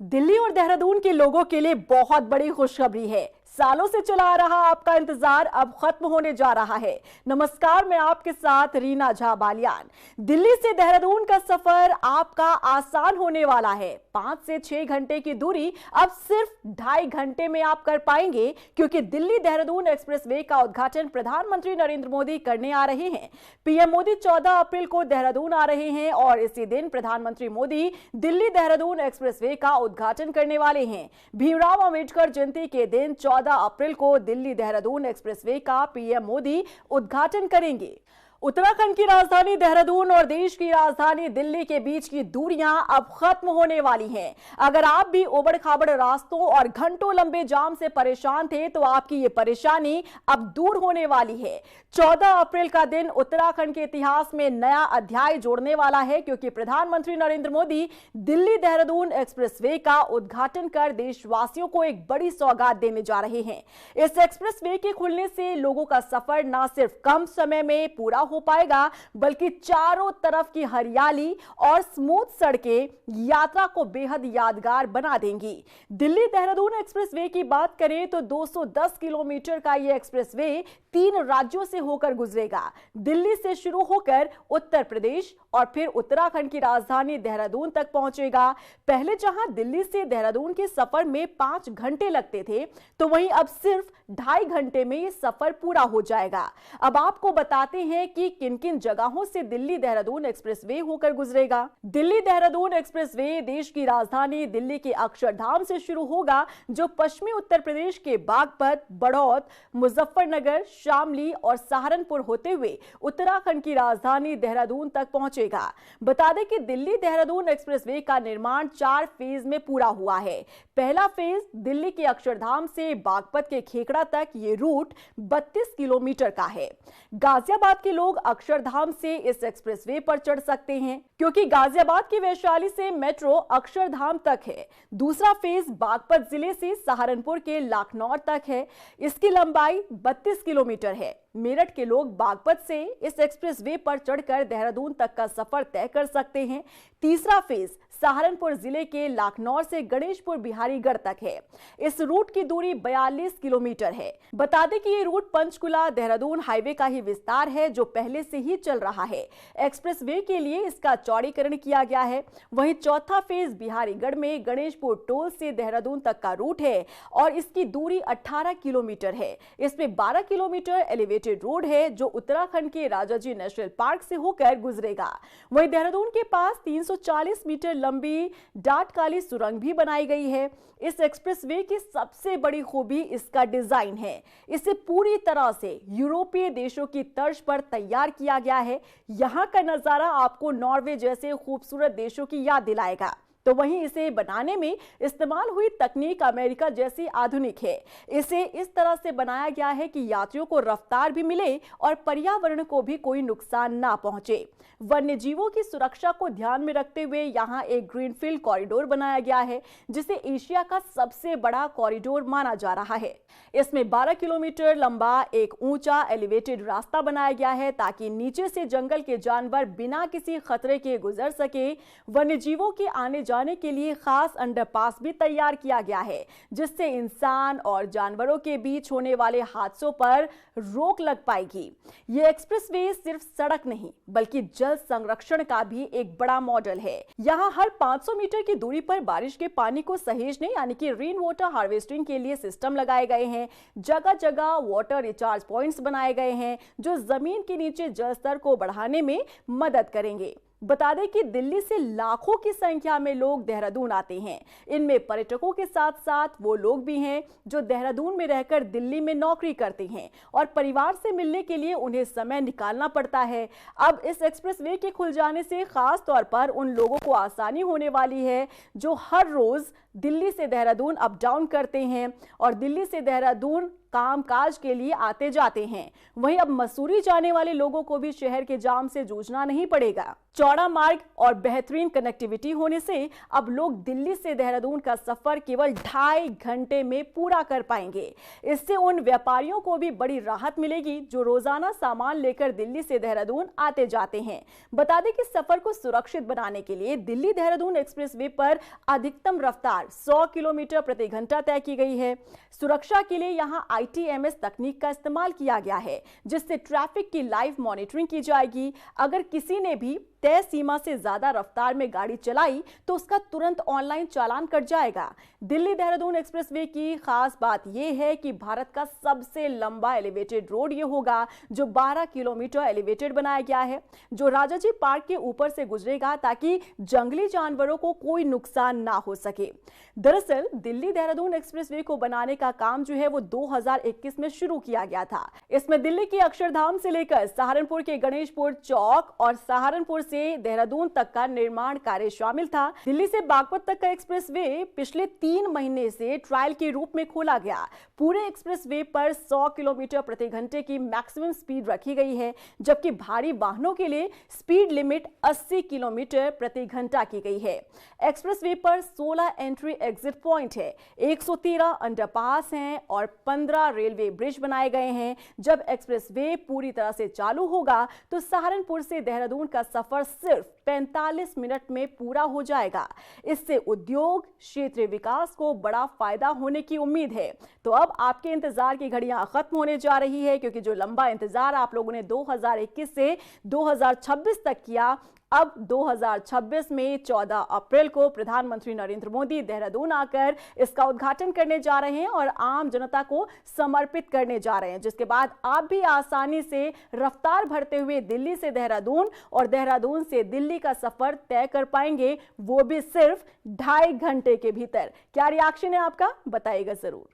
दिल्ली और देहरादून के लोगों के लिए बहुत बड़ी खुशखबरी है। सालों से चला आ रहा आपका इंतजार अब खत्म होने जा रहा है। नमस्कार, मैं आपके साथ रीना झा बालियान। दिल्ली से देहरादून का सफर आपका आसान होने वाला है। 5 से 6 घंटे की दूरी अब सिर्फ 2.5 घंटे में आप कर पाएंगे, क्योंकि दिल्ली देहरादून एक्सप्रेसवे का उद्घाटन प्रधानमंत्री नरेंद्र मोदी करने आ रहे हैं। पीएम मोदी 14 अप्रैल को देहरादून आ रहे हैं और इसी दिन प्रधानमंत्री मोदी दिल्ली देहरादून एक्सप्रेसवे का उद्घाटन करने वाले हैं। भीमराव अंबेडकर जयंती के दिन 14 अप्रैल को दिल्ली देहरादून एक्सप्रेसवे का पीएम मोदी उद्घाटन करेंगे। उत्तराखंड की राजधानी देहरादून और देश की राजधानी दिल्ली के बीच की दूरियां अब खत्म होने वाली हैं। अगर आप भी उबड़-खाबड़ रास्तों और घंटों लंबे जाम से परेशान थे, तो आपकी ये परेशानी अब दूर होने वाली है। 14 अप्रैल का दिन उत्तराखंड के इतिहास में नया अध्याय जोड़ने वाला है, क्योंकि प्रधानमंत्री नरेंद्र मोदी दिल्ली देहरादून एक्सप्रेसवे का उद्घाटन कर देशवासियों को एक बड़ी सौगात देने जा रहे हैं। इस एक्सप्रेसवे के खुलने से लोगों का सफर न सिर्फ कम समय में पूरा हो पाएगा, बल्कि चारों तरफ की हरियाली और स्मूथ सड़कें यात्रा को बेहद यादगार बना देंगी। दिल्ली देहरादून एक्सप्रेसवे की बात करें तो 210 किलोमीटर का यह एक्सप्रेसवे 3 राज्यों से होकर गुजरेगा। दिल्ली से शुरू होकर उत्तर प्रदेश और फिर उत्तराखंड की राजधानी देहरादून तक पहुंचेगा। पहले जहां दिल्ली से देहरादून के सफर में 5 घंटे लगते थे, तो वहीं अब सिर्फ 2.5 घंटे में यह सफर पूरा हो जाएगा। अब आपको बताते हैं कि किन-किन जगहों से दिल्ली देहरादून एक्सप्रेसवे होकर गुजरेगा। दिल्ली देहरादून एक्सप्रेसवे देश की राजधानी दिल्ली के अक्षरधाम से शुरू होगा, जो पश्चिमी उत्तर प्रदेश के बागपत, बड़ौद, मुजफ्फरनगर, शामली और सहारनपुर होते हुए उत्तराखंड की राजधानी देहरादून तक पहुंचेगा। बता दें कि दिल्ली देहरादून एक्सप्रेसवे का निर्माण 4 फेज में पूरा हुआ है। पहला फेज दिल्ली के अक्षरधाम से बागपत के खेकड़ा तक ये रूट 32 किलोमीटर का है। गाजियाबाद के लोग अक्षरधाम से इस एक्सप्रेसवे पर चढ़ सकते हैं, क्योंकि गाजियाबाद की वैशाली से मेट्रो अक्षरधाम तक है। दूसरा फेज बागपत जिले से सहारनपुर के लाखनौर तक है। इसकी लंबाई 32 किलोमीटर है। मेरठ के लोग बागपत से इस एक्सप्रेसवे पर चढ़कर देहरादून तक का सफर तय कर सकते हैं। तीसरा फेज सहारनपुर जिले के लाखनौर से गणेशपुर बिहारीगढ़ तक है। इस रूट की दूरी 42 किलोमीटर है। बता दें कि ये रूट पंचकुला देहरादून हाईवे का ही विस्तार है, जो पहले से ही चल रहा है। एक्सप्रेसवे के लिए इसका चौड़ीकरण किया गया है। वहीं चौथा फेज बिहारीगढ़ में गणेशपुर टोल से देहरादून तक का रूट है और इसकी दूरी 18 किलोमीटर है। इसमें 12 किलोमीटर एलिवेटेड रोड है, जो उत्तराखंड के राजाजी नेशनल पार्क से होकर गुजरेगा। वहीं देहरादून के पास 340 मीटर लंबी डाट काली सुरंग भी बनाई गई है। इस एक्सप्रेसवे की सबसे बड़ी खूबी इसका डिजाइन है। इसे पूरी तरह से यूरोपीय देशों की तर्ज पर तैयार किया गया है। यहाँ का नजारा आपको नॉर्वे जैसे खूबसूरत देशों की याद दिलाएगा। तो वहीं इसे बनाने में इस्तेमाल हुई तकनीक अमेरिका जैसी आधुनिक है। इसे इस तरह से बनाया गया है कि यात्रियों को रफ्तार भी मिले और पर्यावरण को भी कोई नुकसान ना पहुंचे। वन्य जीवों की सुरक्षा को ध्यान में रखते हुए यहाँ एक ग्रीनफील्ड कॉरिडोर बनाया गया है, जिसे एशिया का सबसे बड़ा कॉरिडोर माना जा रहा है। इसमें 12 किलोमीटर लंबा एक ऊंचा एलिवेटेड रास्ता बनाया गया है, ताकि नीचे से जंगल के जानवर बिना किसी खतरे के गुजर सके। वन्य जीवों के आने जाने के लिए खास अंडरपास भी तैयार किया गया है, जिससे इंसान और जानवरों के बीच होने वाले हादसों पर रोक लग पाएगी। ये एक्सप्रेसवे सिर्फ सड़क नहीं, बल्कि जल संरक्षण का भी एक बड़ा मॉडल है। यहाँ हर 500 मीटर की दूरी पर बारिश के पानी को सहेजने यानी कि रेन वाटर हार्वेस्टिंग के लिए सिस्टम लगाए गए हैं। जगह जगह वाटर रिचार्ज पॉइंट्स बनाए गए हैं, जो जमीन के नीचे जल स्तर को बढ़ाने में मदद करेंगे। बता दें कि दिल्ली से लाखों की संख्या में लोग देहरादून आते हैं। इनमें पर्यटकों के साथ साथ वो लोग भी हैं जो देहरादून में रहकर दिल्ली में नौकरी करते हैं और परिवार से मिलने के लिए उन्हें समय निकालना पड़ता है। अब इस एक्सप्रेसवे के खुल जाने से खास तौर पर उन लोगों को आसानी होने वाली है जो हर रोज दिल्ली से देहरादून अप डाउन करते हैं और दिल्ली से देहरादून कामकाज के लिए आते जाते हैं। वहीं अब मसूरी जाने वाले लोगों को भी शहर के जाम से जूझना नहीं पड़ेगा। चौड़ा मार्ग और बेहतरीन कनेक्टिविटी होने से अब लोग दिल्ली से देहरादून का सफर केवल 2.5 घंटे में पूरा कर पाएंगे। इससे उन व्यापारियों को भी बड़ी राहत मिलेगी जो रोजाना सामान लेकर दिल्ली से देहरादून आते जाते हैं। बता दें कि सफर को सुरक्षित बनाने के लिए दिल्ली देहरादून एक्सप्रेसवे पर अधिकतम रफ्तार 100 किलोमीटर प्रति घंटा तय की गई है। सुरक्षा के लिए यहां ITMS तकनीक का इस्तेमाल किया गया है, जिससे ट्रैफिक की लाइव मॉनिटरिंग की जाएगी। अगर किसी ने भी तय सीमा से ज्यादा रफ्तार में गाड़ी चलाई तो उसका तुरंत ऑनलाइन चालान कट जाएगा। दिल्ली देहरादून एक्सप्रेसवे की खास बात यह है कि भारत का सबसे लंबा एलिवेटेड रोड यह होगा, जो 12 किलोमीटर एलिवेटेड बनाया गया है, जो राजाजी पार्क के ऊपर से गुजरेगा ताकि जंगली जानवरों को कोई नुकसान ना हो सके। दरअसल दिल्ली देहरादून एक्सप्रेसवे को बनाने का काम जो है वो 2021 में शुरू किया गया था। इसमें दिल्ली के अक्षरधाम से लेकर सहारनपुर के गणेशपुर चौक और सहारनपुर से देहरादून तक का निर्माण कार्य शामिल था। दिल्ली से बागपत तक का एक्सप्रेसवे पिछले 3 महीने से ट्रायल के रूप में खोला गया। पूरे एक्सप्रेसवे पर 100 किलोमीटर प्रति घंटे की मैक्सिमम स्पीड रखी गई है, जबकि भारी वाहनों के लिए स्पीड लिमिट 80 किलोमीटर प्रति घंटा की गई है। एक्सप्रेसवे पर 16 एंट्री एग्जिट पॉइंट है, 113 अंडरपास हैं और 15 रेलवे ब्रिज बनाए गए हैं। जब एक्सप्रेसवे पूरी तरह से चालू होगा तो सहारनपुर से देहरादून का सफर सिर्फ 45 मिनट में पूरा हो जाएगा। इससे उद्योग क्षेत्रीय विकास को बड़ा फायदा होने की उम्मीद है। तो अब आपके इंतजार की घड़ियां खत्म होने जा रही है, क्योंकि जो लंबा इंतजार आप लोगों ने 2021 से 2026 तक किया, अब 2026 में 14 अप्रैल को प्रधानमंत्री नरेंद्र मोदी देहरादून आकर इसका उद्घाटन करने जा रहे हैं और आम जनता को समर्पित करने जा रहे हैं, जिसके बाद आप भी आसानी से रफ्तार भरते हुए दिल्ली से देहरादून और देहरादून से दिल्ली का सफर तय कर पाएंगे, वो भी सिर्फ 2.5 घंटे के भीतर। क्या रिएक्शन है आपका, बताइएगा जरूर।